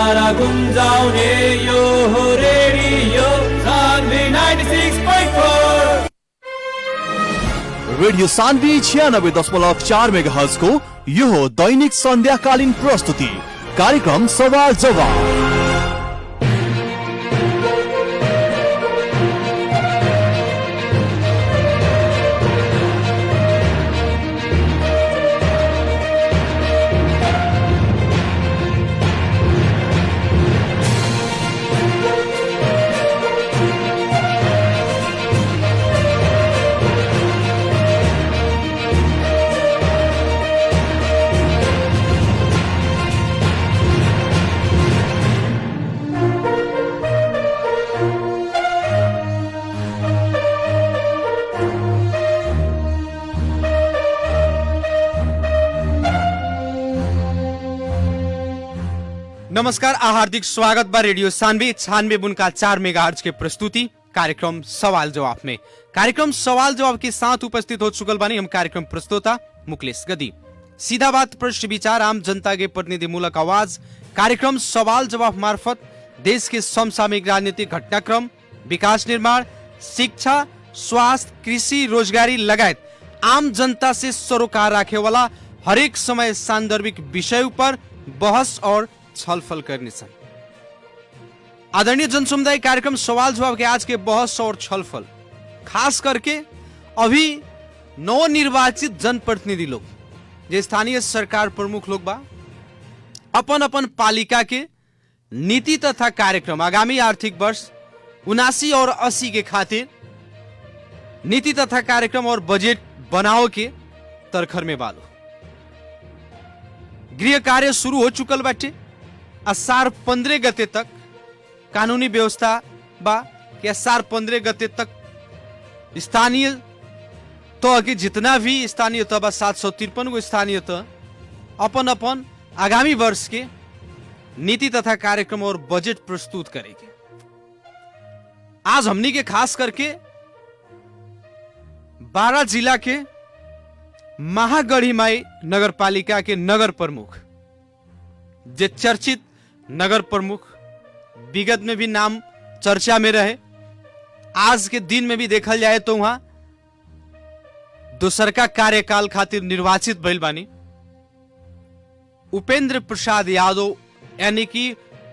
सारा गुन्जाउने यो हो radio Sanvi 96.4। Radio Sanvi 96.4 megahertz को यो हो दैनिक सन्ध्याकालीन प्रस्तुति कार्यक्रम सवाल जवाब। नमस्कार, हार्दिक स्वागत बा रेडियो सान्वी 96.4 मेगाहर्ट्ज के प्रस्तुति कार्यक्रम सवाल जवाब में। कार्यक्रम सवाल जवाब के साथ उपस्थित हो चुकल बानी हम कार्यक्रम प्रस्तोता मुकलेश गदी। सीधा बात, प्रश्न विचार, आम जनता के प्रतिनिधिमूलक आवाज कार्यक्रम सवाल जवाब मार्फत देश के समसामयिक राजनीतिक घटनाक्रम, विकास निर्माण, शिक्षा, स्वास्थ्य, कृषि, रोजगारी लगायत आम जनता से सरोकार राखे वाला हरेक समय सान्दर्भिक विषय पर बहस और छलफल करने सन। आदरणीय जनसमुदाय, कार्यक्रम सवाल जवाब के आज के बहस और छलफल खास करके अभी नवनिर्वाचित जनप्रतिनिधि लोग, जो स्थानीय सरकार प्रमुख लोग बा, अपन अपन पालिका के नीति तथा कार्यक्रम आगामी आर्थिक वर्ष 79 और 80 के खातिर नीति तथा कार्यक्रम और बजट बनाओ के तरखर में बालो। गृह कार्य शुरू हो चुकल बाटे। असार 15 गते तक कानूनी व्यवस्था बा कि असार 15 गते तक स्थानीय तो के जितना भी स्थानीय तह बा 753 गो स्थानीय तह अपन अपन आगामी वर्ष के नीति तथा कार्यक्रम और बजट प्रस्तुत करेंगे। आज हमनी के खास करके 12 जिला के महागढ़ीमाई नगर पालिका के नगर प्रमुख, जे चर्चित नगर प्रमुख विगत में भी नाम चर्चा में रहे, आज के दिन में भी देखल जाए तो वहां दूसर का कार्यकाल खातिर निर्वाचित भइल बानी उपेंद्र प्रसाद यादव, यानी कि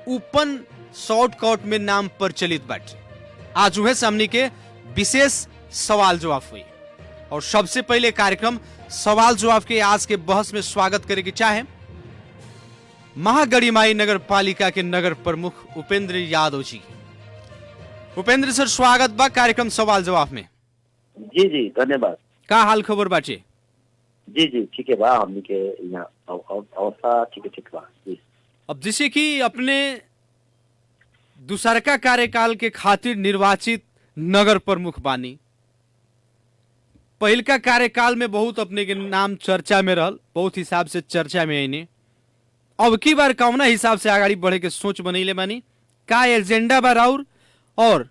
ओपन शॉर्टकट में नाम प्रचलित बाटे। आज वह सामने के विशेष सवाल जवाब हुई और सबसे पहले कार्यक्रम सवाल जवाब के आज के बहस में स्वागत करे के चाहे महागढ़ीमाई नगर पालिका के नगर प्रमुख उपेंद्र यादव जी। उपेंद्र सर, स्वागत बा कार्यक्रम सवाल जवाब में। जी जी धन्यवाद। का हाल खबर बाटे? जी जी ठीक है बा, हमनी के यहाँ अवस्था ठीक बा जी। अब जैसे कि अपने दूसरका कार्यकाल के खातिर निर्वाचित नगर प्रमुख बानी, पहिलका कार्यकाल में बहुत अपने के नाम चर्चा में रहल, बहुत हिसाब से चर्चा में आईने। अब की बार कौना हिसाब से आगाड़ी बढ़े के सोच बनैले बानी, का एजेंडा बा राउर, और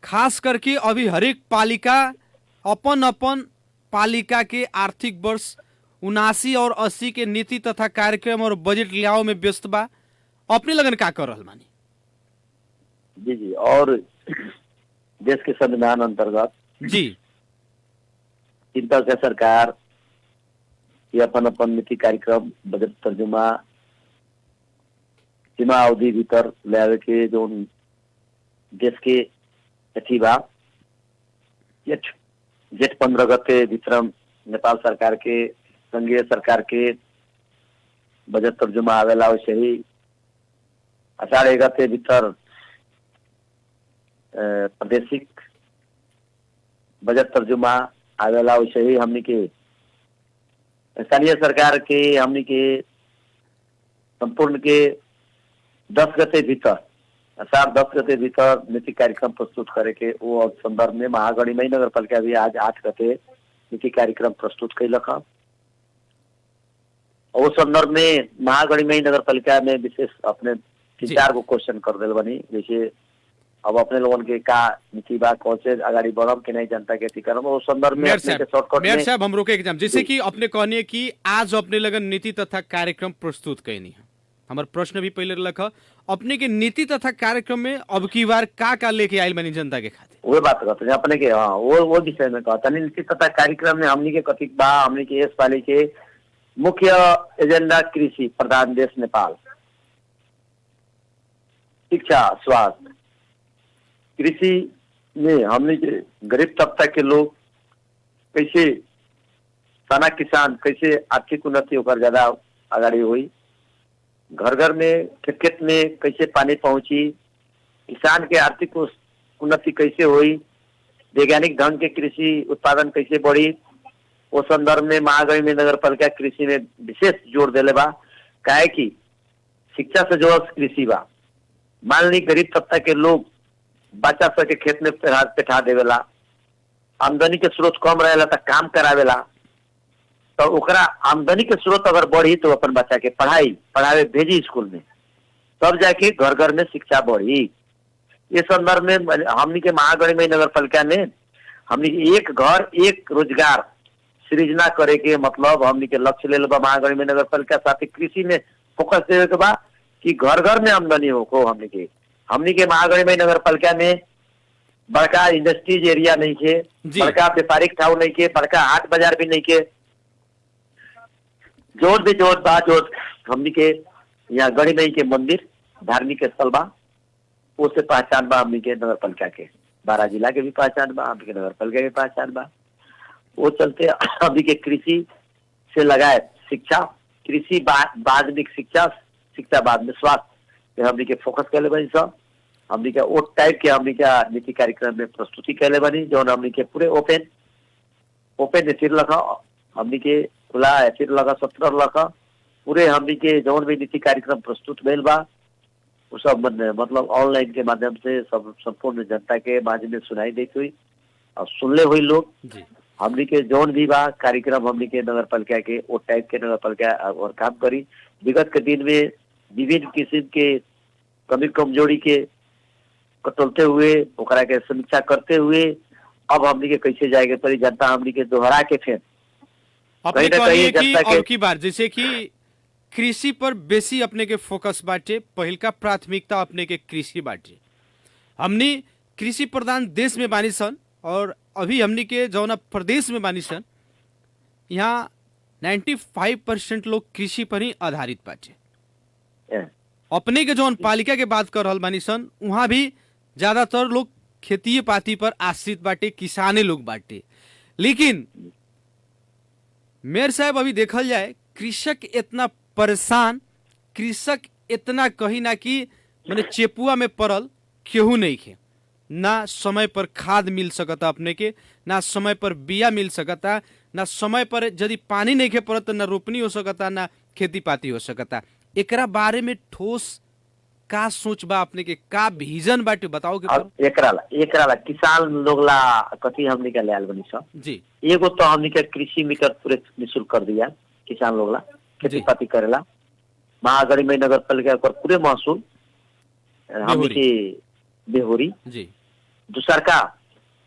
खास करके अभी हरेक पालिका अपन अपन पालिका के आर्थिक वर्ष 79 और 80 के नीति तथा कार्यक्रम और बजट लियाओ में व्यस्त बा, अपने लगन का कर रहल बानी? जी जी, और देश के संविधान अंतर्गत जी चिंता के सरकार ये अपन अपन नीति कार्यक्रम बजट तर्जुमा सीमा अवधि भीतर ले आवे के जो देश के अथी बा जेठ 15 गते भीतर नेपाल सरकार के संघीय सरकार के बजट तर्जुमा आवेला, वैसे ही अषाढ़ 1 गते भीतर प्रादेशिक बजट तर्जुमा आवेला, वैसे ही हमनी के स्थानीय सरकार के हमनी के संपूर्ण के 10 गते भीतर अषाढ़ 10 गते भीतर नीति कार्यक्रम प्रस्तुत करे के वो संदर्भ में महागढ़ीमाई नगर पालिका भी आज 8 गते नीति कार्यक्रम प्रस्तुत कैलक। वो संदर्भ में महागढ़ीमाई नगर पालिका में विशेष अपने 3-4 गो क्वेश्चन कर दिल बनी, जैसे अब अपने लोगन के का नीति बा, कौन से आगाड़ी बढ़म कि नहीं जनता के टीका वो संदर्भ में मेयर साहब हम रोके एग्जाम, जैसे कि अपने कहनी कि आज अपने लगन नीति तथा कार्यक्रम प्रस्तुत कैनी है, हमारे प्रश्न भी पहले रख अपने के नीति तथा कार्यक्रम में अब की बार का लेके आयल बनी जनता के खातिर वो बात कहते हैं अपने के। हाँ, वो विषय में कहता नहीं नीति तथा कार्यक्रम में हमनी के कथी बा, हमनी के इस पाली के मुख्य एजेंडा कृषि प्रधान देश नेपाल, शिक्षा, स्वास्थ्य, कृषि में हमनी के गरीब तबका के लोग कैसे, साना किसान कैसे आर्थिक उन्नति होकर ज्यादा अगाडि हुई, घर घर में खेत खेत में कैसे पानी पहुंची, किसान के आर्थिक उन्नति कैसे हुई, वैज्ञानिक ढंग के कृषि उत्पादन कैसे बढ़ी, वो संदर्भ में महागढ़ी में नगर पालिका कृषि में विशेष जोर देले बा। काहे कि शिक्षा से जो कृषि बा, मान ली गरीब तबका के लोग बच्चा सब के खेत में बैठा देवेला, आमदनी के स्रोत कम रहेला तो काम करावेला, तो ओकरा आमदनी के स्रोत अगर बढ़ी तो अपन बच्चा के पढ़ावे भेजी स्कूल में, तब जाके घर घर में शिक्षा बढ़ी। ये संदर्भ में हमनी के महागढ़ी में नगर पालिका ने हमनी के एक घर एक रोजगार सृजना करे के मतलब हमनी के लक्ष्य ले बा। महागढ़ी में नगर पालिका साथ ही कृषि में फोकस देवे के बा कि घर घर में आमदनी हो। हमनी के महागढ़ी में नगर पालिका में बड़का इंडस्ट्रीज एरिया नहीं के, बड़का व्यापारिक ठाव नहीं के, बड़का हाट बाजार भी नहीं के, जोर हमनी के यहाँ गढ़ी नहीं के मंदिर धार्मिक स्थल बा, उससे पहचान बा हमनी के नगर पालिका के, 12 जिला के भी पहचान बा, हमनी के नगर पालिका के पहचान बा। वो चलते हमनी के कृषि से लगाए शिक्षा, कृषि बाद में शिक्षा बाद में स्वास्थ्य हमनी के फोकस कैले बनी सब। हमनी के वो टाइप के हमनी का नीति कार्यक्रम में प्रस्तुति कैले बनी, जो हमनी के पूरे ओपन एथिर लखा, हमनी के खुला एथिर लगा 17 लखा, पूरे हमनी के जौन भी नीति कार्यक्रम प्रस्तुत भेल बा वो सब मतलब ऑनलाइन के माध्यम से सब संपूर्ण जनता के माध्यम में सुनाई देती हुई और सुनले हुई लोग। हमनी के जौन भी बा कार्यक्रम हमनी के नगर पालिका के वो टाइप के नगर पालिका और काम करी। विगत के दिन में विभिन्न किस्म के कमी कमजोरी के कटोलते हुए ओकरा के समीक्षा करते हुए अब हमनी के कैसे जाएगा परी जनता हमनी के दोहरा के फिर अपने कहिए कि अब की बार जैसे कि कृषि पर बेसी अपने के फोकस बाटे, पहिलका प्राथमिकता अपने के कृषि बाटे। हमनी कृषि प्रधान देश में बानी सन और अभी हमनी के जौना प्रदेश में बानी सन यहाँ 95% लोग कृषि पर ही आधारित बाटे। अपने के जौन पालिका के बात कर रहल बानी सन वहाँ भी ज्यादातर लोग खेती पाती पर आश्रित बाटे, किसाने लोग बाटे। लेकिन मेयर साहब अभी देखल जाए कृषक इतना परेशान, कृषक इतना कहीं ना कि मैंने चेपुआ में पड़ल केहू नहीं खे, ना समय पर खाद मिल सकता अपने के, ना समय पर बिया मिल सकता, ना समय पर यदि पानी नहीं खे पड़त ना रोपनी हो सकता, ना खेती पाती हो सकता। एकरा बारे में ठोस का सोच बा अपने के, का विजन बाटे बताओ के। एकरा किसान लोग ला कथी हमनी के लाल बनी सब जी, एगो तो हमनी के कृषि मीटर पूरे निःशुल्क कर दिया किसान लोग ला खेती पाती करेला। महागढ़ी में नगर पालिका पर पूरे महसूल हमनी के बेहोरी जी। दूसर का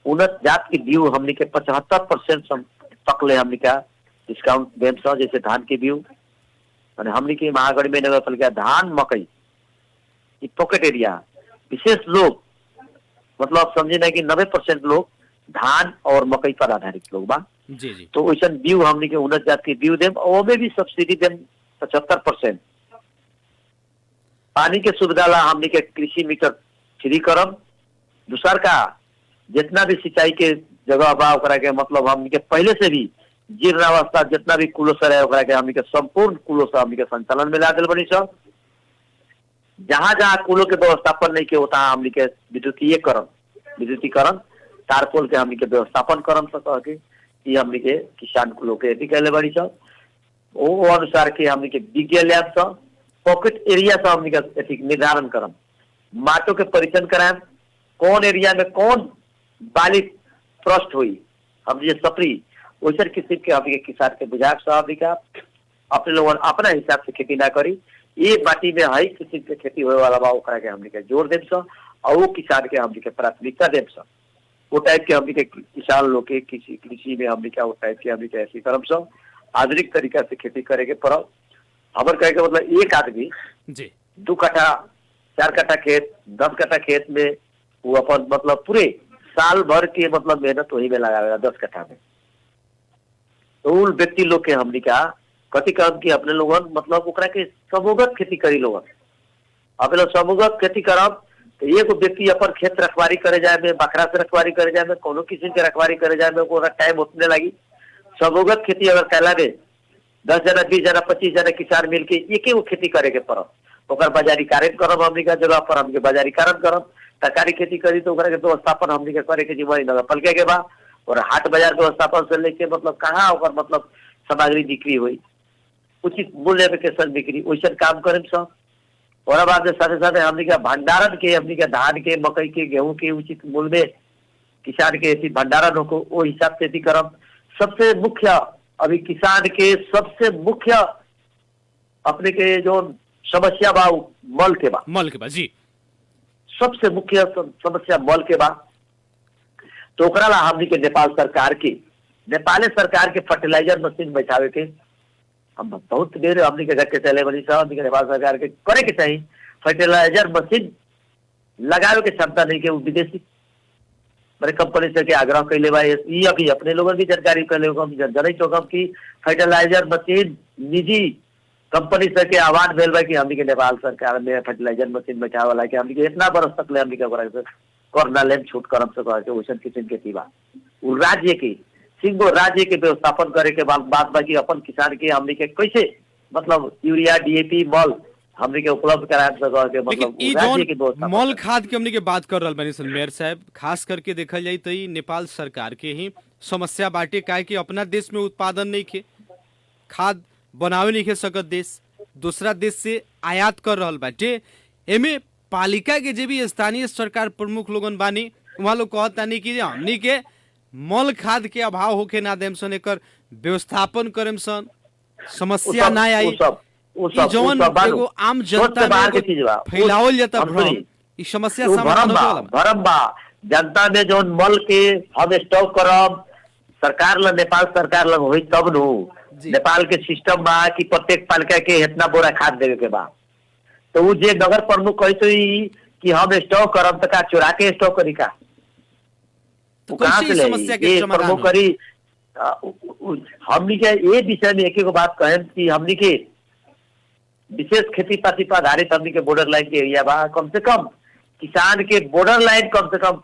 उन्नत जात की बीउ हमनी के 75% तक ले हमनी का डिस्काउंट देम सा, जैसे धान के बीउ माने हमनी के महागढ़ी में नगर पालिका धान मकई पॉकेट एरिया विशेष लोग मतलब समझे ना कि 90% लोग धान और मकई पर आधारित लोग बा। जी जी। तो वैसा बीउ हमनी के उन्नत जात के बीउ देम, ओमे भी सब्सिडी देम 75%। पानी के सुविधा ला हमनी के कृषि मीटर फ्री करम। दूसर का जितना भी सिंचाई के जगह बा ओकरा के मतलब हमनी के पहले से भी जीर्ण अवस्था जितना भी कुलो सर है ओकरा के हमनी के संपूर्ण कुलो से हमनी के संचालन में ला दिल बनी सब। जहाँ जहाँ कुलों के व्यवस्थापन नहीं के होता हमनी के विद्युतीकरण तारपोल के हमनी के व्यवस्थापन करम सके कि हमनी के किसान कुलों के यदि कहले बड़ी सब वो अनुसार के हमनी के विज्ञ लैब सब पॉकेट एरिया से हमनी के निर्धारण करम, माटो के परीक्षण कराएं, कौन एरिया में कौन बाली प्रस्ट हुई हम ये सपरी वैसे किसी के हमनी के किसान के बुझाक सब का अपने लोगों अपना हिसाब से खेती ना करी, ये माटी में हाई किस्म के खेती होने वाला बा ओकरा के हमनी के जोर देम सा और वो किसान के हमनी के प्राथमिकता देम सा। वो टाइप के हमनी के किसान लोग के कृषि में हमनी के वो टाइप के हमनी के ऐसी करम सा आधुनिक तरीका से खेती करे के पड़ल। हमर कहे के मतलब एक आदमी जी 2 कट्ठा 4 कट्ठा खेत 10 कट्ठा खेत में वो अपन मतलब पूरे साल भर के मतलब मेहनत वही में लगावेगा 10 कट्ठा में। तो उन व्यक्ति लोग के हमनी का कथी काम की अपने लोगन मतलब ओकरा के समूहगत खेती करी लोगन। अपने लोग समूहगत खेती करब तो एगो व्यक्ति अपन खेत रखवारी करे जाए में, बकरा से रखवारी करे जाए में, कोनो किस्म के रखवारी करे जाए में ओकरा टाइम उतने लगी। समूहगत खेती अगर कैला में 10 जना 20 जना 25 जना किसान मिल के एक एगो खेती करे के पड़त। ओकर बाजारीकरण करब हमनी का जगह पर हमके बाजारीकरण करब। तरकारी खेती करी तो ओकरा के व्यवस्थापन हमनी के करे के जिम्मेवारी नगर पालिका के बा। और हाट बाजार व्यवस्थापन से लेके मतलब कहाँ ओकर मतलब सामग्री बिक्री हुई, उचित मूल्य में के संग बिक्री वैसे काम करें सब। और बाद में साथे साथे हमनी का भंडारण के हमनी का धान के मकई के गेहूं के उचित मूल्य में किसान के ऐसी भंडारण हो वो हिसाब से खेती करब। सबसे मुख्य अभी किसान के सबसे मुख्य अपने के जो समस्या बा मल के बा जी सबसे मुख्य समस्या मल के बा। तो ओकरा ला हमनी के नेपाली सरकार के फर्टिलाइजर मशीन बैठावे के हम बहुत देर हमनी के घर के चले बनी सब हमनी के नेपाल सरकार के करे के चाहिए। फर्टिलाइजर मशीन लगावे के क्षमता नहीं के वो विदेशी मेरे कंपनी से के आग्रह कैले बा। ये अभी अपने लोगों की जानकारी कैले हम जनै चौकम की फर्टिलाइजर मशीन निजी कंपनी से के आह्वान भेल बा कि हमनी के नेपाल सरकार में फर्टिलाइजर मशीन बैठावे वाला के हमनी के इतना बरस तक ले हमनी के ओकरा से करना लेम छूट करम से कह के वैसन किस्म के थी बा। उ राज्य की सिंगो राज्य के व्यवस्थापन करे के बात बाकी अपन किसान के हमनी के कैसे मतलब यूरिया डीएपी मल हमनी के उपलब्ध कराए सके के मतलब राज्य के व्यवस्था मल खाद के हमनी के बात कर रहल बानी सन मेयर साहब। खास करके देखल जाई तो नेपाल सरकार के ही समस्या बाटे काहे कि अपना देश में उत्पादन नहीं खे, खाद बनावे नहीं खे सकत देश दूसरा देश से आयात कर रहल बाटे। एमे पालिका के जे भी स्थानीय सरकार प्रमुख लोगन बानी वहाँ लोग कहतानी कि हमनी के मल खाद के अभाव होके ना देम सन, एकर व्यवस्थापन करेम सन, समस्या ना आई। जवन एगो आम जनता में फैलावल जाता भ्रम ई समस्या समाधान होला। भरम बा जनता में जवन मल के हम स्टॉक करब सरकार ला नेपाल सरकार लग होई तब नु नेपाल के सिस्टम बा कि प्रत्येक पालिका के इतना बोरा खाद देवे के बा। तो वो जे नगर प्रमुख कहते कि हम स्टॉक करब त का चुरा के स्टॉक करी का तो कहाँ से समस्या के प्रमुख करी। हमनी के ये विषय में एक बात कहें कि हमनी के विशेष खेती पाती पर आधारित हमनी के बॉर्डर लाइन के एरिया बा। कम से कम किसान के बॉर्डर लाइन कम से कम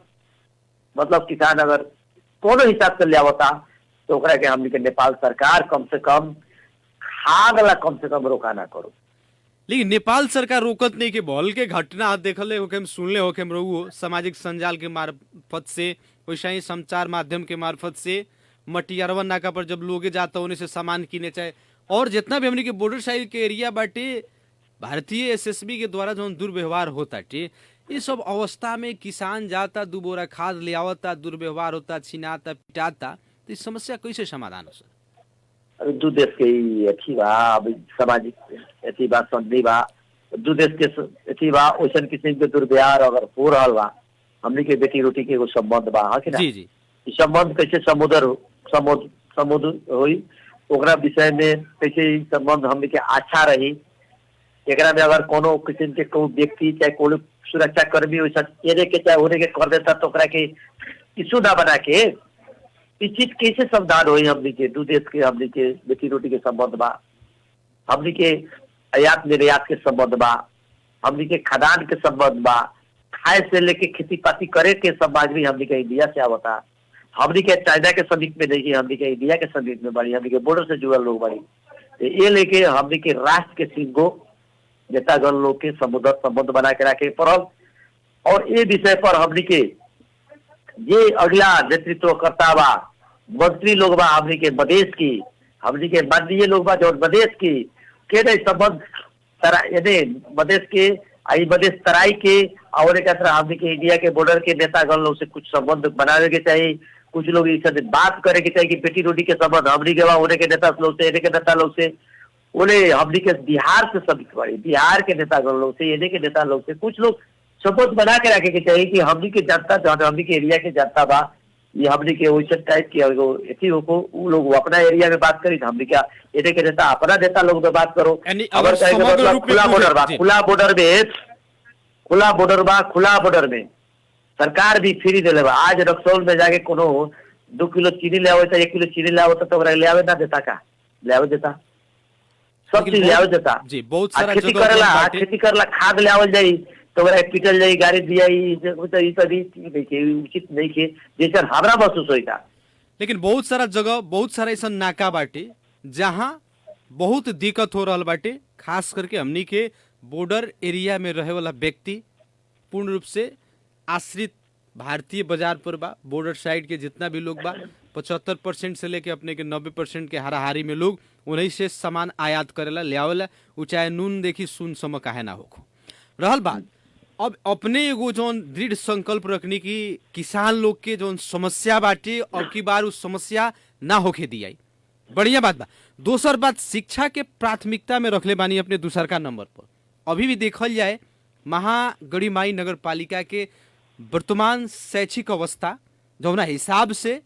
मतलब किसान अगर कोनो हिसाब से ले आवता तो ओकरा के हमनी के नेपाल सरकार कम से कम खाद ला कम से कम रोका ना करो। लेकिन नेपाल सरकार रोकत नहीं के बल के घटना देखले होके हम सुनले होके हम रहुओ सामाजिक संजाल के मार्फत से वैसा ही संचार माध्यम के मार्फत से मटियारवा नाका पर जब लोगे जाता उन्हें से सामान किने चाहे और जितना भी हमने के बॉर्डर साइड के एरिया बाटे भारतीय एसएसबी के द्वारा जो दुर्व्यवहार होता टे ये सब अवस्था में किसान जाता 2 बोरा खाद ले आवता दुर्व्यवहार होता छिनाता पिटाता तो इस समस्या कैसे समाधान हो सर? अभी 2 देश के अथी बा अभी सामाजिक अथी बा संधि बा 2 देश के अथी बा ओसन किस्म के दुर्व्यवहार अगर हो रहा बा हमनी के बेटी रोटी के एगो संबंध बा है कि ना। जी जी ई संबंध कैसे समुद्र होई ओकरा विषय में कैसे संबंध हमनी के अच्छा रही। एकरा में अगर कोनो किस्म के कोई व्यक्ति चाहे कोनो सुरक्षा कर्मी वैसा एरे के चाहे होने के कर देता तो ओकरा के इशू ना बना के इस चीज कैसे समाधान हुई। हमनी के 2 देश के हमनी के बेटी रोटी के संबंध बा, हमनी के आयात निर्यात के संबंध बा, हमनी के खदान के संबंध बा, खाए से लेके खेती पाती करे के समाज भी हमनी के इंडिया से आवता। हमनी के चाइना के समीप में नहीं हमनी के इंडिया के समीप में बड़ी हमनी के बॉर्डर से जुड़ल लोग बड़ी ये लेके हमनी के राष्ट्र के सिंगो नेतागण लोग के समुद्र संबंध बना के रखे पड़ल। और ये विषय पर हमनी के ये अगला नेतृत्व करता बा मंत्री लोग बा हमनी के मधेश की हमनी के माननीय लोग बा जो मधेश की के नहीं संबंध मधेश के आई मधेश तराई के और एक तरह हमनी के इंडिया के बॉर्डर के नेतागण लोग से कुछ संबंध बनाने के चाहिए। कुछ लोग इस बात करे के चाहिए कि बेटी रोटी के संबंध हमनी के बा उन्हें के नेता लोग से के नेता लोग से उन्हें हमनी के बिहार से सब बड़ी बिहार के नेतागण लोग से इन्हें के नेता लोग से कुछ लोग संबंध बना के रखे के चाहिए कि हमनी के जनता जो हमनी के एरिया के जनता बा ये हमने के वैसे टाइप की एथी हो वो लोग अपना एरिया में बात करी हमने क्या ये के देता अपना देता लोग तो बात करो। यानी अगर अगर कहेंगे समग्र मतलब रूप में खुला बॉर्डर बा, जी। खुला बॉर्डर में सरकार भी फ्री दिले बा। आज रक्सौल में जाके कोनो 2 किलो चीनी ले आवे तो 1 किलो चीनी ले आवे तो ओकरा ले आवे ना देता का ले आवे देता सब लेकिन चीज ले आवे देता जी, बहुत आ सारा खेती जगह करेला पर बाटे। खेती करला खाद ले आवल जाई तो ओकरा पिटल जाई गाड़ी दिया ई तभी उचित नहीं के जैसे हमरा महसूस होइता। लेकिन बहुत सारा जगह बहुत सारा ऐसा नाका बाटे जहाँ बहुत दिक्कत हो रहा बाटे, खास करके हमनी के बॉर्डर एरिया में रहे वाला व्यक्ति पूर्ण रूप से आश्रित भारतीय बाजार पर बा। बॉर्डर साइड के जितना भी लोग बा 75% से लेके अपने के 90% के हाराहारी में लोग उन्हीं से सामान आयात करेला ले आवेला, वो चाहे नून देखी सुन सम काहे ना होखो। रहल बात अब अपने एगो जौन दृढ़ संकल्प रखनी की किसान लोग के जौन समस्या बाटे अब की बार उस समस्या ना होके दियाई, बढ़िया बात बा। दोसर बात शिक्षा के प्राथमिकता में रखले बानी अपने दूसर का नंबर पर। अभी भी देखल जाए महागढ़ीमाई नगर पालिका के वर्तमान शैक्षिक अवस्था जौना हिसाब से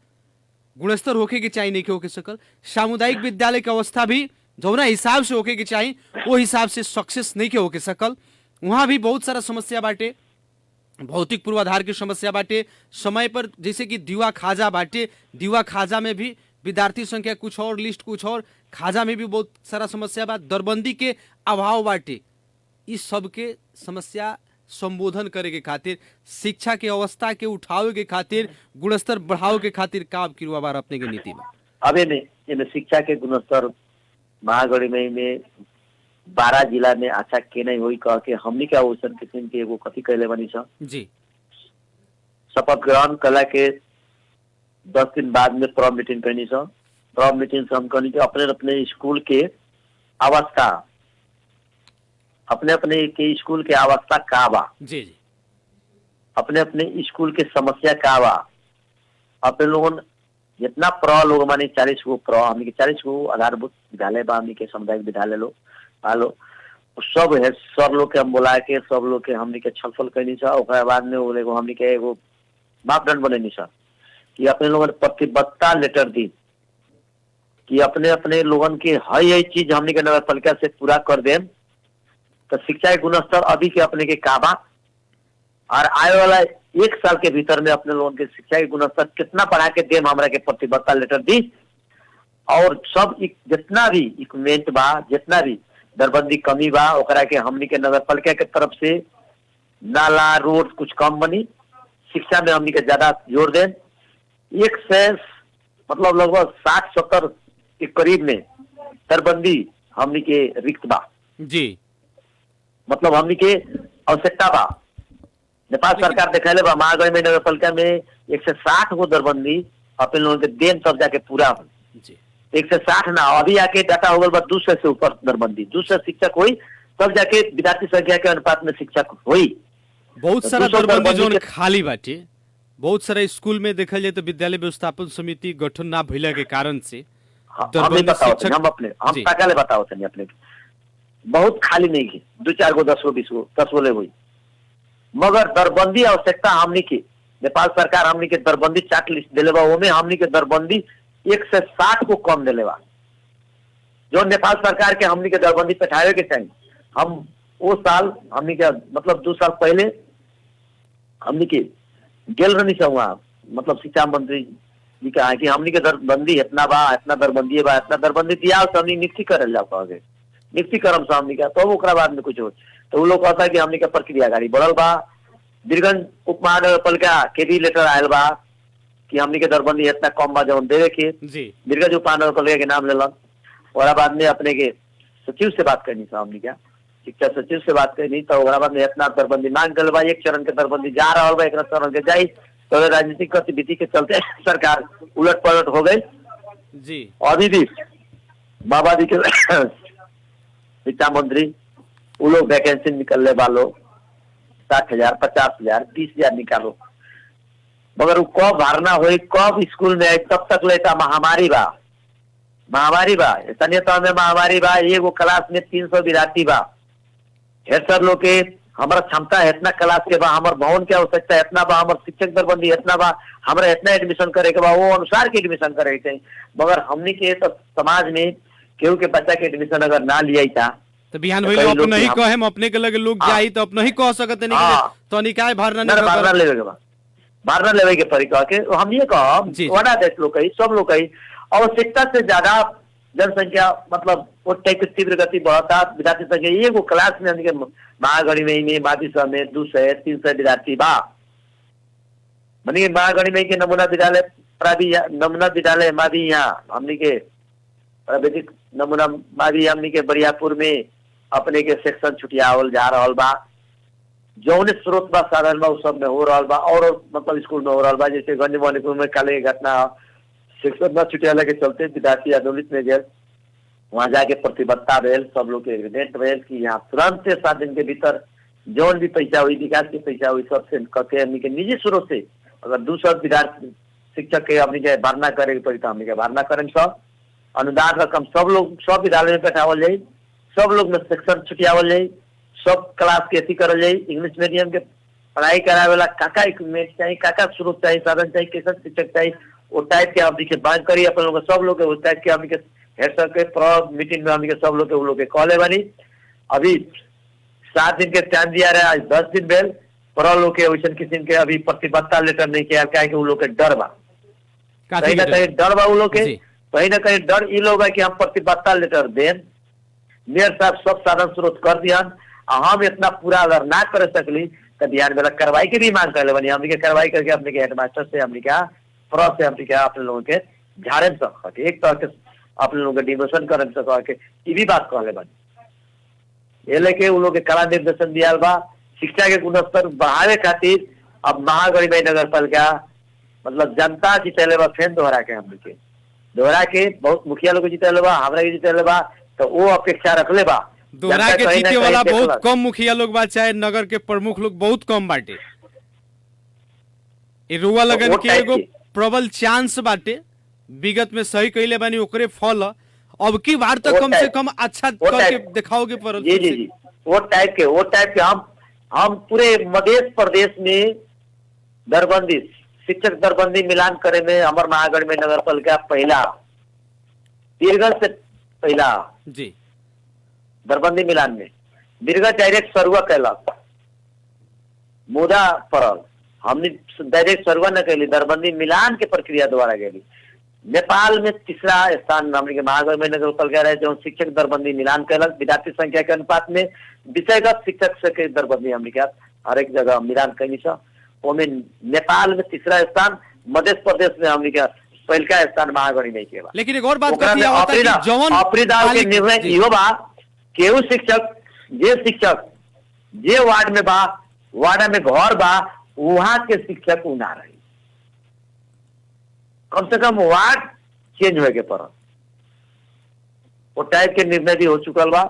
गुणस्तर होके के चाहिए नहीं के होके सकल, सामुदायिक विद्यालय की अवस्था भी जौना हिसाब से होके के चाहिए वो हिसाब से सक्सेस नहीं के होके सकल। वहाँ भी बहुत सारा समस्या बाटे, भौतिक पूर्वाधार की समस्या बाटे, समय पर जैसे कि दीवा खाजा बाटे, दीवा खाजा में भी विद्यार्थी संख्या कुछ और, लिस्ट कुछ और, खाजा में भी बहुत सारा समस्या बा, दरबंदी के अभाव बाटे। इस सब के समस्या संबोधन करे के खातिर, शिक्षा के अवस्था के उठावे के खातिर, गुणस्तर बढ़ावे के खातिर का अब किरुआ बार अपने के नीति में अबे में शिक्षा के गुणस्तर महागढ़ी में 12 जिला में अच्छा के नहीं हुई कह के हमनी के अवसर किस्म के एगो कथी कहले बनी छ जी। शपथ ग्रहण कला के 10 दिन बाद में प्रॉब मीटिंग करनी छ। प्रॉब मीटिंग से हम कहनी कि अपने अपने स्कूल के अवस्था अपने अपने के स्कूल के अवस्था का बा, जी जी, अपने अपने स्कूल के समस्या का बा। अपने लोगों जितना प्र लोग माने 40 गो प्र हमनी के 40 गो आधारभूत विद्यालय बा, हमनी के सामुदायिक विद्यालय लो आलो सब है, सब लोग के हम बुला के सब लोग के हमनी के छलफल करनी छ। ओकरा बाद में वो एगो हमनी के एगो मापदंड बनेनी छ कि अपने लोगन प्रतिबद्धता लेटर दी कि अपने अपने लोगन के हर चीज हमनी के नगर पालिका से पूरा कर देम तो शिक्षा के गुणस्तर अभी के अपने के काबा और आने वाला 1 साल के भीतर में अपने लोगों के शिक्षा के गुणस्तर कितना बढ़ा के देम हमरा के प्रतिबद्धता लेटर दी। और सब जितना भी इक्विपमेंट बा, जितना भी दरबंदी कमी बा ओकरा के हमनी के नगर पालिका के तरफ से नाला रोड कुछ कम बनी, शिक्षा में हमनी के ज्यादा जोर दें। 1 से मतलब लगभग 60-70 के करीब में दरबंदी हमनी के रिक्त बा, जी, मतलब हमनी के आवश्यकता बा। नेपाल सरकार दिखाले बा महागढ़ में नगर पालिका में 160 गो दरबंदी अपने लोगों के देन तब जाके पूरा हो। जी, 160 ना अभी आके डाटा हो गल बा 200 से ऊपर दरबंदी, 200 शिक्षक हुई तब जाके विद्यार्थी संख्या के अनुपात में शिक्षक हुई। बहुत सारा 200 दरबंदी जोन के- खाली बाटे, बहुत सारा स्कूल में देखल जाए तो विद्यालय व्यवस्थापन समिति गठन ना भइला के कारण से हम दरबंदी बताओ शिक्षक- हम अपने हम जी। ताकाले बताओ तनी अपने बहुत खाली नहीं की 2-4 गो 10 गो 20 गो 10 गो ले हुई, मगर दरबंदी आवश्यकता हमनी की नेपाल सरकार हमनी के दरबंदी चार्ट लिस्ट दिले बा, ओमे हमनी के दरबंदी 1 से 60 को कम दिले बा। जो नेपाल सरकार के हमनी के दरबंदी बैठावे के चाहिए। हम वो साल हमनी के मतलब 2 साल पहले हमनी के गेल रहनी छ वहाँ, मतलब शिक्षा मंत्री जी कहा कि हमनी के दरबंदी इतना बा, इतना दरबंदी बा, इतना दरबंदी दिया हमनी नियुक्ति करल जाओ कहे नियुक्ति करम से हमनी का तो ओकरा बाद में कुछ हो तो वो लोग कहता है कि हमनी के प्रक्रिया गाड़ी बढ़ल बा। बीरगंज उप महानगर पालिका के भी लेटर आयल बा कि हमनी के दरबंदी इतना कम बा जौन देवे के। जी, बीरगंज उप महानगर पालिका के नाम लेलन और बाद में अपने के सचिव से बात करनी था, हमनी क्या शिक्षा सचिव से बात करनी तो ओकरा बाद में इतना दरबंदी मांग कर बा। 1 चरण के दरबंदी जा रहा बा, 1 चरण के जाई तो राजनीतिक गतिविधि के चलते सरकार उलट पलट हो गई। जी, अभी भी माओवादी के शिक्षा मंत्री वो लोग वैकेंसी निकलने वालों 60,000 50,000 30,000 निकालो, मगर वो कब भरना हो कब स्कूल में आई तब तक लेता महामारी बा स्थानीय तौर में महामारी बा। एगो क्लास में 300 विद्यार्थी बा, हेड सर लोग के हमारा क्षमता इतना क्लास के बा, हमार भवन के आवश्यकता इतना बा, हमार शिक्षक दरबंदी इतना बा, हमरा इतना एडमिशन करे के बा, वो अनुसार के एडमिशन करे के चाहिए। मगर हमनी के तो समाज में केहू के बच्चा के एडमिशन अगर ना लिया था तो बिहान भइले अपने ही कहे हम अपने के लगे लोग जाई तो अपने ही कह सकत नहीं कि तो निकाय भरना नहीं भरना लेवे के बा, भरना लेवे के पड़ी कह के हम ये कहब वडा देश लोग कही सब लोग कही आवश्यकता से ज्यादा जनसंख्या मतलब वो टाइप की तीव्र गति बढ़ता विद्यार्थी संख्या एगो क्लास में हमनी के महागढ़ी में माधी सब में 200-300 विद्यार्थी बा। मनी महागढ़ी में के नमूना विद्यालय माधी यहाँ हमनी के प्राविधिक नमूना माधी हमनी के बरियापुर में अपने के सेक्शन छुटियावल जा रहा बा। जौने स्रोत बा साधन बा उस सब में हो रहा बा और मतलब स्कूल में हो रहा बा। जैसे गंज मणिपुर में काले घटना शिक्षक न छुटियाला के चलते विद्यार्थी आंदोलित में गए, वहां जाके प्रतिबद्धता भेल, सब लोग के एग्रीमेंट भेल कि यहाँ तुरंत से 7 दिन के भीतर जौन भी पैसा हुई विकास की पैसा हुई सबसे करके हमनी के निजी स्रोत से अगर 200 विद्यार्थी शिक्षक के हमनी के भरना करे के पड़ी तो हमनी के भरना करें। सब अनुदान रकम सब लोग सब विद्यालय में बैठावल जाये, सब लोग में सेक्शन छुटियावल जाये, सब क्लास के अथी करल जाये। इंग्लिश मीडियम के पढ़ाई करावे वाला काका इक्विपमेंट चाहिए, काका स्रोत चाहिए, साधन चाहिए, कैसा शिक्षक चाहिए, वो टाइप के हमनी के बात करी अपन लोग सब लोग उस टाइप के हमनी के हेड सर के मीटिंग में हमनी के सब लोग के वो लोग के कॉले बनी। अभी 7 दिन के टाइम दिया रहा, आज 10 दिन भेल पर लोग के वैसे किस्म के अभी प्रतिबद्धता लेटर नहीं किया क्या वो लोग के डर बा, कहीं ना कहीं डर बा वो लोग के, कहीं ना कहीं डर ये लोग है कि हम प्रतिबद्धता लेटर दें, मेयर साहब सब साधन स्रोत कर दिया, हम इतना पूरा अगर ना कर सकली तो ध्यान में कार्रवाई की भी मांग कर ले बनी। हमने के कार्रवाई करके अपने के हेडमास्टर से हमने क्या फ्रॉड से हमने क्या अपने लोगों के झाड़े सके एक तरह के अपने लोगों के डिमोशन कर सके ये भी बात कहले बनी। ये लेके उन लोग के कड़ा निर्देशन दिया बा शिक्षा के गुणस्तर बढ़ावे खातिर। अब महागढ़ी में नगर पालिका मतलब जनता जीतले बा, फेन दोहरा के हमने के दोहरा के बहुत मुखिया लोग जीतले बा, हमरा के जीतले बा, तो वो अपेक्षा रखले बा दोहरा के जीते वाला बहुत कम मुखिया लोग बा, चाहे नगर के प्रमुख लोग बहुत कम बाटे। ये रुआ लगन के एगो प्रबल चांस बाटे, विगत में सही कइले बानी ओकरे फल अब की बार तो कम से कम अच्छा करके दिखाओगे पर जी जी जी वो टाइप के हम पूरे मध्य प्रदेश में दरबंदी शिक्षक दरबंदी मिलान करे में हमार महागढ़ में नगर पालिका पहला बीरगंज से पहला जी दरबंदी मिलान में बीरगंज डायरेक्ट सरुआ कैलक मुदा पड़ल, हमने डायरेक्ट सरुआ न कैली, दरबंदी मिलान के प्रक्रिया द्वारा गई। नेपाल में तीसरा स्थान हमने के महागढ़ में नगर पालिका रहे जो शिक्षक दरबंदी मिलान कैलक विद्यार्थी संख्या के अनुपात में विषयगत शिक्षक से दरबंदी हमने के हर एक जगह मिलान कैली छ। ओमे नेपाल में तीसरा स्थान, मध्य प्रदेश में हमने के पहला स्थान महागढ़ी नहीं के बा। लेकिन एक और बात कहती है कि जवन अप्रीदाल के निर्णय इहो बा केहू शिक्षक जे वार्ड में बा, वार्ड में घर बा, वहां के शिक्षक उ ना रही, कम से कम वार्ड चेंज होए के पड़ल। वो टाइप के निर्णय भी हो चुकल बा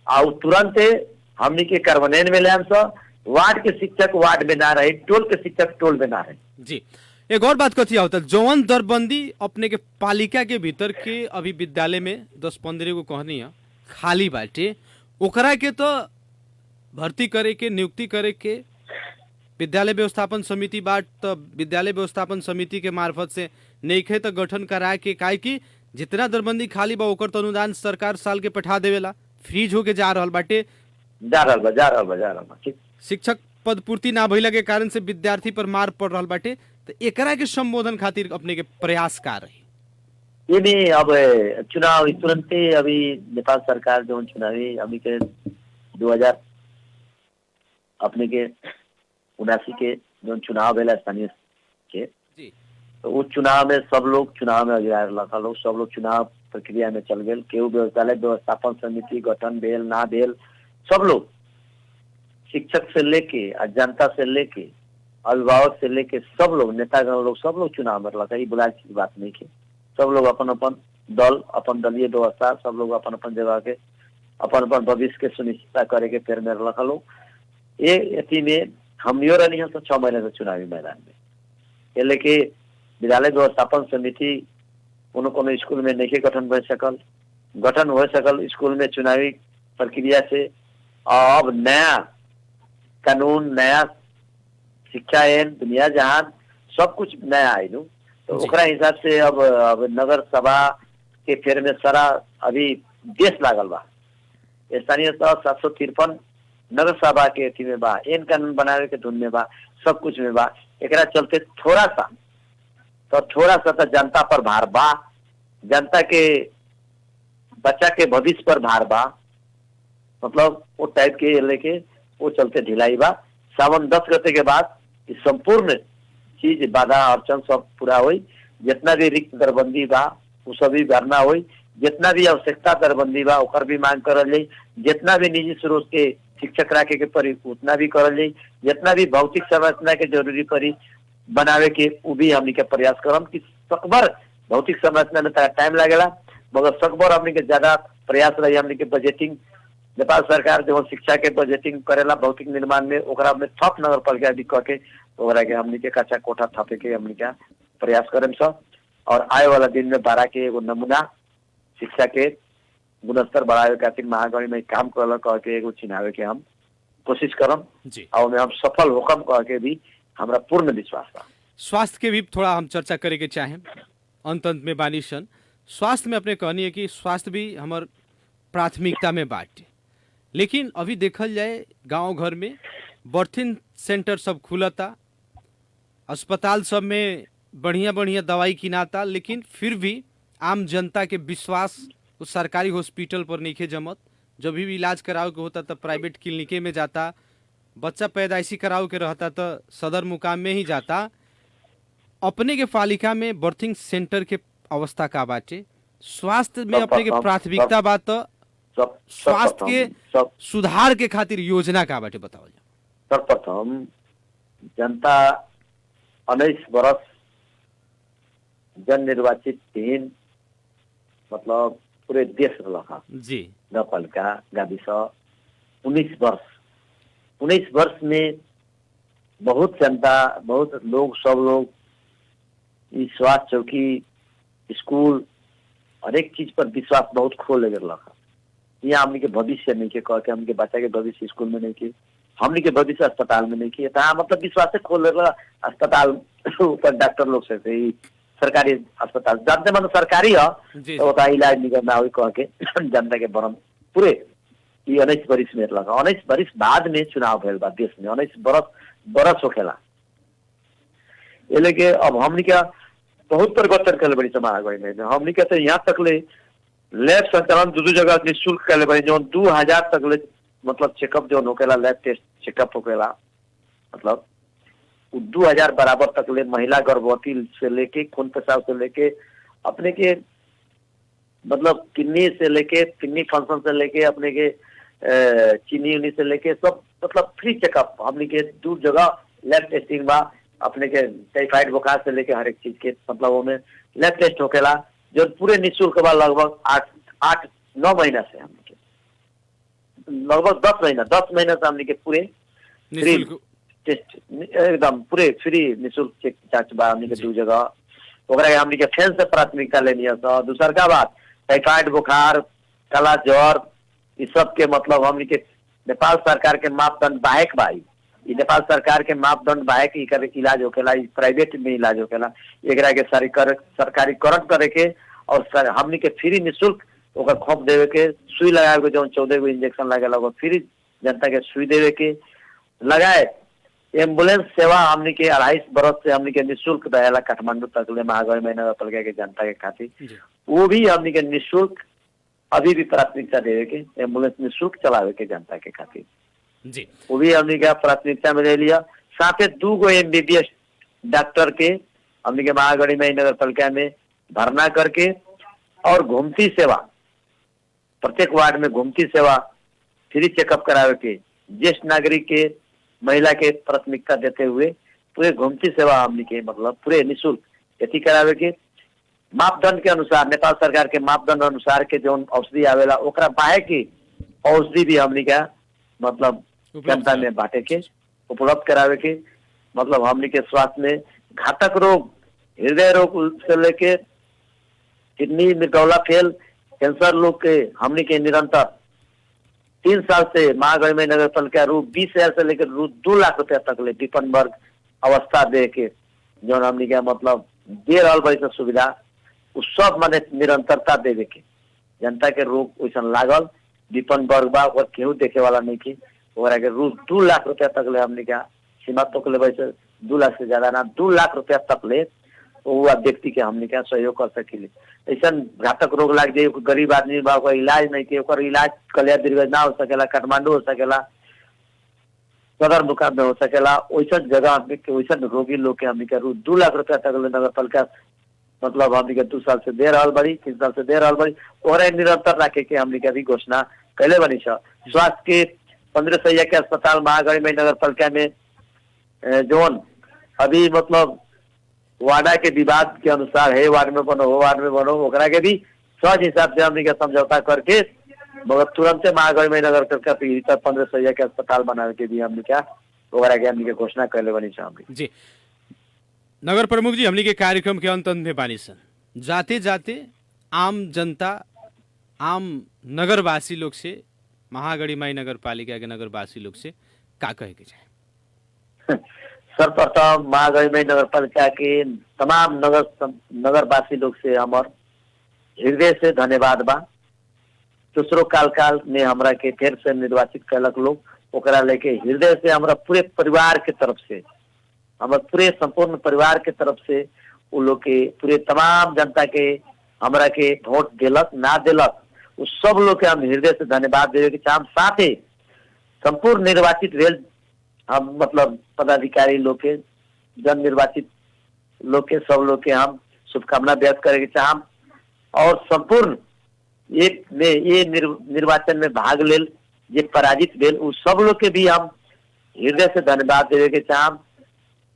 और तुरंत हमनी के कार्यान्वयन में ले हम सब वार्ड के शिक्षक वार्ड में ना रहे, टोल के शिक्षक टोल में ना रहे। जी एक और बात कथी होता जवन दरबंदी अपने के पालिका के भीतर के अभी विद्यालय में 10-15 को कहनी है खाली बाटे, ओकरा के तो भर्ती करे के नियुक्ति करे के विद्यालय व्यवस्थापन समिति बाट, तो विद्यालय व्यवस्थापन समिति के मार्फत से नइखे तो गठन करा के काहे कि जितना दरबंदी खाली बा ओकर तो अनुदान सरकार साल के पठा देवेला, फ्रीज होके जा रहल बाटे, जा रहल बा। शिक्षक पद पूर्ति ना भइला के कारण से विद्यार्थी पर मार पड़ रहल बाटे, तो एकरा के संबोधन खातिर अपने के प्रयास का रही। ये भी अब चुनाव तुरंत अभी नेपाल सरकार जो चुनावी अभी के 2000 अपने के 79 के जो चुनाव भेला स्थानीय के जी, तो उस चुनाव में सब लोग चुनाव में अग्रसर लगा लोग, सब लोग चुनाव प्रक्रिया में चल गए। केहू विद्यालय व्यवस्थापन समिति गठन भेल ना भेल, सब लोग शिक्षक से लेके जनता से लेके अभिभावक से लेके सब लोग नेतागण लोग सब लोग चुनाव में लगा। ये बुलाए की बात नहीं की, सब लोग अपन अपन दल अपन दलीय व्यवस्था सब लोग अपन अपन जगह के अपन अपन भविष्य के सुनिश्चितता करे के फेर में रखा लोग। ये अथी में हम रही है 6 महीने से चुनावी मैदान में, ये लेके विद्यालय व्यवस्थापन समिति कोनो स्कूल में नहीं गठन हो सकल स्कूल में चुनावी प्रक्रिया से। अब नया कानून, नया शिक्षा ऐन, दुनिया जहान सब कुछ नया आइलू। तो जी। ओकरा हिसाब से अब नगर सभा के फेर में सारा अभी देश लागल बा। स्थानीय तह 753 नगर सभा के अथी में बा, ऐन कानून बनावे के धुन में बा, सब कुछ में बा। एकरा चलते थोड़ा सा तो जनता पर भार बा, जनता के बच्चा के भविष्य पर भार बा, मतलब वो टाइप के लेके वो चलते ढिलाई बा। सावन 10 गते के बाद ई संपूर्ण चीज बाधा अड़चन सब पूरा हुई। जितना भी रिक्त दरबंदी बा वो सभी भरना हुई। जितना भी आवश्यकता दरबंदी बा ओकर भी मांग करल जाई। जितना भी निजी स्रोत के शिक्षक राखे के पड़ी उतना भी करल जाई। जितना भी भौतिक संरचना के जरूरी पड़ी बनावे के वो भी हमनी के प्रयास करम कि सकबर भौतिक संरचना में थोड़ा टाइम लगेला, मगर सकबर हमनी के ज्यादा प्रयास रही। हमनी के बजटिंग नेपाल सरकार जो शिक्षा के बजटिंग करेला भौतिक निर्माण में, ओकरा में थप नगर पालिका भी कह के ओकरा के हमनी के कच्चा कोठा थपे के हमनी का प्रयास करें सब। और आए वाला दिन में 12 के एगो नमूना शिक्षा के गुणस्तर बढ़ावे खातिर महागणी में काम करल कह के एगो चिन्हावे के हम कोशिश करम जी। और में हम सफल होकम कह के भी हमरा पूर्ण विश्वास बा। स्वास्थ्य के भी थोड़ा हम चर्चा करे के चाहें। अंत में बानी सन स्वास्थ्य में अपने कहनी है कि स्वास्थ्य भी हमार प्राथमिकता में बाटे, लेकिन अभी देखल जाए गांव घर में बर्थिंग सेंटर सब खुलता, अस्पताल सब में बढ़िया बढ़िया दवाई किनाता, लेकिन फिर भी आम जनता के विश्वास उस सरकारी हॉस्पिटल पर नहीं जमत। जब भी इलाज करावे के होता तो प्राइवेट क्लिनिके में जाता, बच्चा पैदाइशी करावे के रहता तो सदर मुकाम में ही जाता। अपने के पालिका में बर्थिंग सेंटर के अवस्था का बाटे, स्वास्थ्य में अपने के प्राथमिकता बात तो स्वास्थ्य के सुधार के खातिर योजना का बाटे बताओ। सर्वप्रथम जनता 19 वर्ष जन निर्वाचित टीम मतलब पूरे देश रहा जी। नगरपालिका गाविस 19 वर्ष में बहुत जनता, बहुत लोग, सब लोग इस स्वास्थ्य चौकी, स्कूल, हर एक चीज पर विश्वास बहुत खो ले रहा। यहाँ हमने के भविष्य नहीं के कह के हमने बच्चा के भविष्य स्कूल में नहीं के, हमने के भविष्य अस्पताल में नहीं किए। मतलब विश्वास से खोल रहा अस्पताल ऊपर डॉक्टर लोग से सरकारी अस्पताल जानते मतलब सरकारी है तो इलाज नहीं करना हो कह के जनता के बरम पूरे 19 वर्ष में लगा। 19 वर्ष बाद में चुनाव भेल बा देश में, 19 बरस होखेला। ये लेके अब हमने क्या बहुत परिवर्तन कर बड़ी समागम में हमने क्या तो यहाँ तक ले लैब संचालन दो जगह निःशुल्क कर बड़ी जो 2000 तक ले मतलब चेकअप जो होकेला, लैब टेस्ट चेकअप होकेला, मतलब 2000 बराबर तक ले महिला गर्भवती से लेके खून पेशाब से लेके अपने के मतलब किडनी से लेके किडनी फंक्शन से लेके अपने के चीनी उनी से लेके सब मतलब फ्री चेकअप हमने के 2 जगह लैब टेस्टिंग बा। अपने के टाइफाइड बुखार से लेके हर एक चीज के मतलब वो में लैब टेस्ट होकेला जो पूरे निःशुल्क बा। लगभग 8-9 महीना से हमने के लगभग 10 महीना से हमने के पूरे फ्री टेस्ट एकदम पूरे फ्री निःशुल्क चेक जांच बा हमने के 2 जगह। ओकरा हमने के फेन से प्राथमिकता लेनी है। तो दूसर का बात टाइफाइड बुखार, काला ज्वर, इस सब के मतलब हमने के नेपाल सरकार के मापदंड बाहेक भाई, नेपाल सरकार के मापदंड बाहेक इलाज होकेला, प्राइवेट में इलाज होकेला। एकरा के सरकारीकरण करे के और हमने के फ्री निःशुल्क ओकर खोप देवे के, सुई लगावे के जो 14 गो इंजेक्शन लगेला फ्री जनता के सुई देवे के लगाए। एम्बुलेंस सेवा हमने के 28 बरस से हमने के निःशुल्क रहेला काठमांडू तक ले महागढ़ में नगरपालिका के जनता के खातिर, वो भी हमने के निःशुल्क अभी भी प्राथमिकता देवे के, एम्बुलेंस निःशुल्क चलावे के जनता के खातिर जी, वो भी हमने क्या प्राथमिकता में ले लिया। साथ ही 2 गो MBBS डॉक्टर के हमने के महागढ़ी में नगरपालिका में भरना करके और घूमती सेवा प्रत्येक वार्ड में घूमती सेवा फ्री चेकअप करावे के, ज्येष्ठ नागरिक के महिला के प्राथमिकता देते हुए पूरे घूमती सेवा हमने के मतलब पूरे निःशुल्क यति करावे के। मापदंड के अनुसार नेपाल सरकार के मापदंड अनुसार के जो औषधि आवेला ओकरा बाहे की औषधि भी हमने का मतलब जनता में बांटे के उपलब्ध करावे के। मतलब हमने के स्वास्थ्य में घातक रोग, हृदय रोग से लेके किडनी में गौला फेल, कैंसर लोग के हमने के निरंतर 3 साल से महागढ़ी नगर पालिका रू 20,000 से लेकर रू 2 लाख रुपया तक ले विपन्न वर्ग अवस्था दे के जो हमनी के मतलब दे रहा बड़ी से सुविधा उ सब माने निरंतरता देवे के जनता के रोग वैसन लागल विपन्न वर्ग बा ओकर केहू देखे वाला नहीं की ओकरा के रू 2 लाख रुपया तक ले हमनी के सीमा तक ले वैसे 2 लाख से ज्यादा ना 2 लाख रुपया तक ले वो व्यक्ति के हमने क्या सहयोग कर सकिले। ऐसा घातक रोग लाग जाए गरीब आदमी बा ओकर इलाज नहीं के ओकर इलाज कल्याण दीर्घ ना हो सकेला, काठमांडू हो सकेला, सदर मुकाम में हो सकेला, वैसा जगह हमने के वैसा रोगी लोग के हमने के 2 लाख रुपया तक ले नगर पालिका मतलब हमने के 2 साल से दे रहा बड़ी 3 साल से दे रहा बड़ी और निरंतर रखे के हमने के अभी घोषणा कैले बनी छ। स्वास्थ्य के 15 सैया के अस्पताल महागढ़ी नगर पालिका में जोन अभी मतलब वार्डा के विवाद के अनुसार है वार्ड में बनो हो वार्ड में बनो ओकरा के भी सहज हिसाब से हमने समझौता करके मगर तुरंत महागढ़ी नगर पालिका पीड़ित 15 सैया के अस्पताल बनाने के भी हमने क्या ओकरा के हमने घोषणा कैले बनी छ। जी नगर प्रमुख जी हमने के कार्यक्रम के अंत में बानी सन जाते जाते आम जनता आम नगरवासी लोग से महागढ़ी नगर पालिका के नगरवासी लोग से का कहे के चाहे? सर्वप्रथम महागढ़ी नगर पालिका के तमाम नगरवासी लोग से हमार हृदय से धन्यवाद बा। दूसरो काल में हमरा के फिर से निर्वाचित कैलक लोग ओकरा लेके हृदय से हमरा पूरे परिवार के तरफ से हमारे पूरे संपूर्ण परिवार के तरफ से वो लोग के पूरे तमाम जनता के हमरा के वोट दिलक ना दिलक उस सब लोग के हम हृदय से धन्यवाद देवे के चाहम। साथ ही संपूर्ण निर्वाचित रेल हम मतलब पदाधिकारी लोग के जन निर्वाचित लोग के सब लोग के हम शुभकामना व्यक्त करे के चाहम और संपूर्ण ये निर्वाचन में भाग लेल जे पराजित भेल उस सब लोग के भी हम हृदय से धन्यवाद देवे के चाहम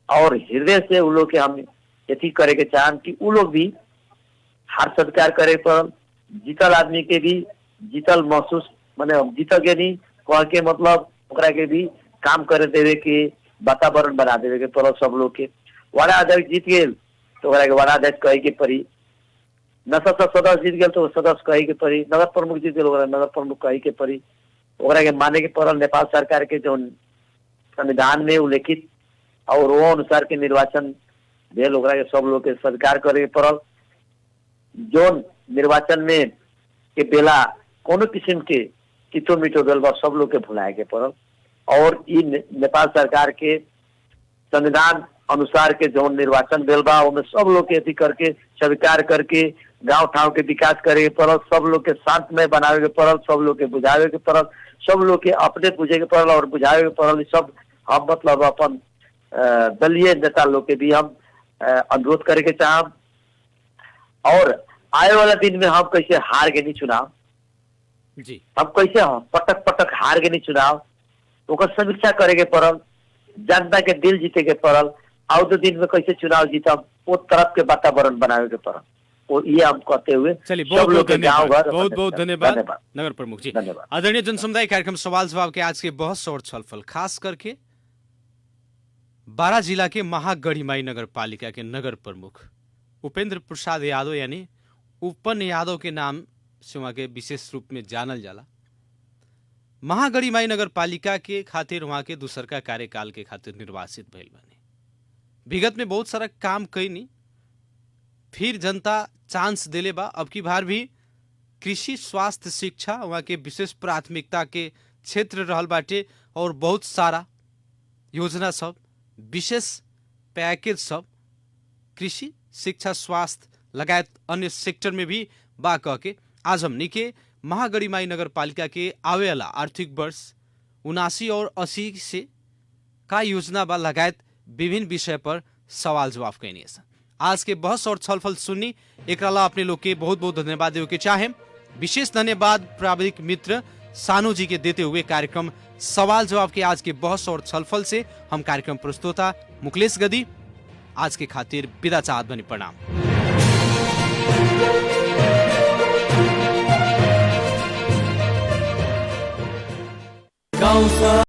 और हृदय से उन लोग के हम यथी करे के चाहम कि उ लोग भी हार सत्कार करे पर जीतल आदमी के भी जीतल महसूस माने जीत के नहीं कह के मतलब ओकरा के भी काम करे देवे के वातावरण बना देवे के पर सब लोग के वार्ड अध्यक्ष जीत गए तो ओकरा के वार्ड अध्यक्ष कहे के पड़ी, नशा सदस्य जीत गए तो सदस्य कहे के पड़ी, नगर प्रमुख जीत गए ओकरा नगर प्रमुख कहे के पड़ी, ओकरा के माने के पड़ल नेपाल सरकार के जो संविधान में उल्लेखित और वो अनुसार के निर्वाचन भेल ओकरा के सब लोग के स्वीकार करे पड़ल। जो निर्वाचन में के बेला कोनो किस्म के कितो मिटो भेल बा सब लोग के भुलाए के पड़ल और ई नेपाल सरकार के संविधान अनुसार के जो निर्वाचन भेल बा ओमे सब लोग के अथी करके स्वीकार करके गांव ठाव के विकास करे के पड़ल, सब लोग के शांतमय बनावे के पड़ल, सब लोग के बुझावे के पड़ल, सब लोग के अपने बुझे के पड़ल और बुझावे के पड़ल। सब हम मतलब अपन दलीय नेता लोग के भी हम अनुरोध करे के चाहम और आए वाला दिन में हम कैसे हार के नहीं चुनाव जी हम कैसे पटक पटक हार के नहीं चुनाव ओकर समीक्षा करे के पड़ल, जनता के दिल जीते के पड़ल, आओ तो दिन में कैसे चुनाव जीतम वो तरफ के वातावरण बनावे के पड़ल और ये हम कहते हुए चलिए बहुत बहुत धन्यवाद नगर प्रमुख जी। आदरणीय जनसमुदाय कार्यक्रम सवाल जवाब के आज के बहस और छलफल खास करके 12 जिला के महागढ़ी नगर पालिका के नगर प्रमुख उपेंद्र प्रसाद यादव यानी उपन यादव के नाम से वहां के विशेष रूप में जानल जाला। महागढ़ी नगर पालिका के खातिर वहां के दूसरका कार्यकाल के खातिर निर्वाचित भइल बानी। विगत में बहुत सारा काम कैनी फिर जनता चांस दिले बा। अब की बार भी कृषि स्वास्थ्य शिक्षा वहां के विशेष प्राथमिकता के क्षेत्र रहल बाटे और बहुत सारा योजना सब विशेष पैकेज सब कृषि शिक्षा स्वास्थ्य लगायत अन्य सेक्टर में भी बा कह के आज हमनी के महागढ़ी नगर पालिका के आवे वाला आर्थिक वर्ष 79 और 80 से का योजना बा लगायत विभिन्न विषय पर सवाल जवाब कैनी। आज के बहस और छलफल सुननी एक अपने लोग के बहुत बहुत धन्यवाद देवे के चाहे। विशेष धन्यवाद प्राविधिक मित्र सानू जी के देते हुए कार्यक्रम सवाल जवाब के आज के बहस और छलफल से हम कार्यक्रम प्रस्तोता मुकलेश गदी आज के खातिर विदा चाहत बनी। प्रणाम।